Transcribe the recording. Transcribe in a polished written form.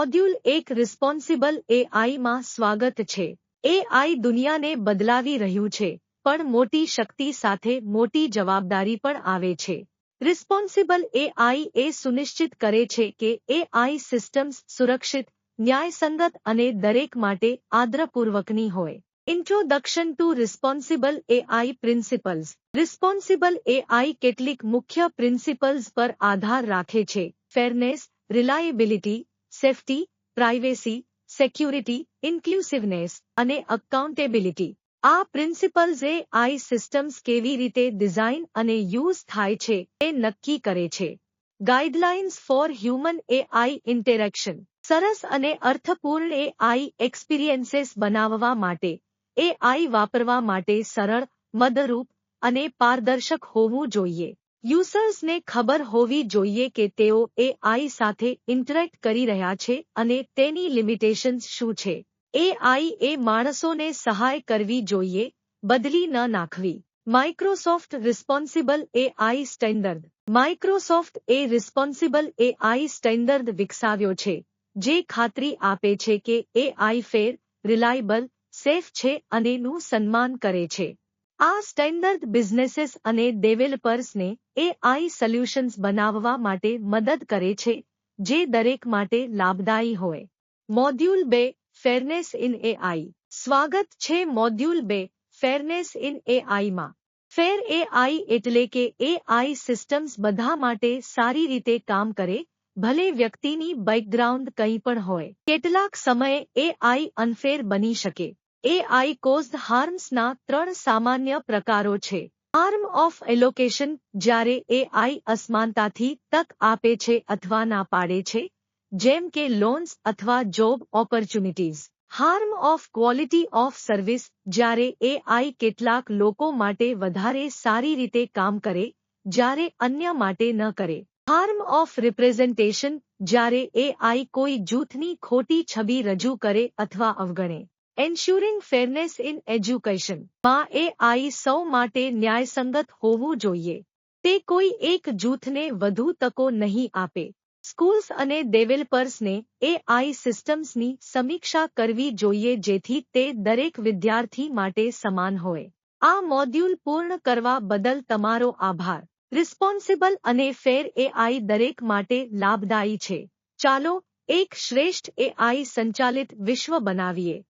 Module 1 responsible એઆઈમાં સ્વાગત છે. AI દુનિયાને બદલાવી રહ્યું છે, પણ મોટી શક્તિ સાથે મોટી જવાબદારી પણ આવે છે. રિસ્પોન્સિબલ એઆઈ એ સુનિશ્ચિત કરે છે કે એઆઈ સિસ્ટમ્સ સુરક્ષિત, ન્યાયસંગત અને દરેક માટે આદરપૂર્વકની હોય. Introduction to responsible AI principles. Responsible AI કેટલીક મુખ્ય પ્રિન્સિપલ્સ પર આધાર રાખે છે: ફેરનેસ, રિલાયેબિલિટી, સેફ્ટી, પ્રાઇવેસી, સેક્યુરિટી, ઇન્ક્લુસિવનેસ અને અકાઉન્ટેબિલિટી. આ પ્રિન્સિપલ્સ એઆઈ સિસ્ટમ્સ કેવી રીતે ડિઝાઇન અને યુઝ થાય છે તે નક્કી કરે છે. Guidelines four human AI interaction. સરસ અને અર્થપૂર્ણ એઆઈ એક્સપિરિયન્સીસ બનાવવા માટે એઆઈ વાપરવા માટે સરળ, મદદરૂપ અને પારદર્શક હોવું જોઈએ. યુઝર્સને ખબર હોવી જોઈએ કે તેઓ એઆઈ સાથે ઇન્ટરેક્ટ કરી રહ્યા છે અને તેની લિમિટેશન્સ શું છે. એઆઈ એ માણસોને સહાય કરવી જોઈએ, બદલી ન નાખવી. Microsoft responsible AI standard. Microsoft એ રિસ્પોન્સિબલ એઆઈ સ્ટેન્ડર્ડ વિકસાવ્યો છે, જે ખાતરી આપે છે કે એઆઈ ફેર, રિલાયબલ, સેફ છે અને નું સન્માન કરે છે. આ સ્ટેન્ડર્ડ બિઝનેસીસ અને ડેવલપર્સને એઆઈ સોલ્યુશન્સ બનાવવા માટે મદદ કરે છે, જે દરેક માટે લાભદાયી હોય. Module 2 fairness in AI. સ્વાગત છે મોડ્યુલ 2 ફેરનેસ ઇન એઆઈમાં. ફેર એઆઈ એટલે કે એઆઈ સિસ્ટમ્સ બધા માટે સારી રીતે કામ કરે, ભલે વ્યક્તિની બેકગ્રાઉન્ડ કંઈ પણ હોય. કેટલાક સમયે એઆઈ અનફેર બની શકે. એઆઈ કોઝ્ડ હાર્મ્સના 3 સામાન્ય પ્રકારો છે. હાર્મ ઓફ એલોકેશન, જ્યારે એઆઈ અસમાનતાથી તક આપે છે અથવા ના પાડે છે, જેમ કે લોન્સ અથવા job opportunities. Harm of quality of service, જ્યારે એઆઈ કેટલાક લોકો માટે વધારે સારી રીતે કામ કરે, જ્યારે અન્ય માટે ન કરે. હાર્મ ઓફ રિપ્રેઝન્ટેશન, જ્યારે એઆઈ કોઈ જૂથની ખોટી છબી રજૂ કરે અથવા અવગણે. Ensuring fairness in education. માં એઆઈ સૌ માટે ન્યાયસંગત હોવું જોઈએ. તે કોઈ એક જૂથને વધુ તકો નહીં આપે. સ્કૂલ્સ અને ડેવલપર્સને એઆઈ સિસ્ટમ્સની સમીક્ષા કરવી જોઈએ જેથી તે દરેક વિદ્યાર્થી માટે સમાન હોય. આ મોડ્યુલ પૂર્ણ કરવા બદલ તમારો આભાર. રિસ્પોન્સિબલ અને ફેર એઆઈ દરેક માટે લાભદાયી છે. ચાલો એક શ્રેષ્ઠ એઆઈ સંચાલિત વિશ્વ બનાવીએ.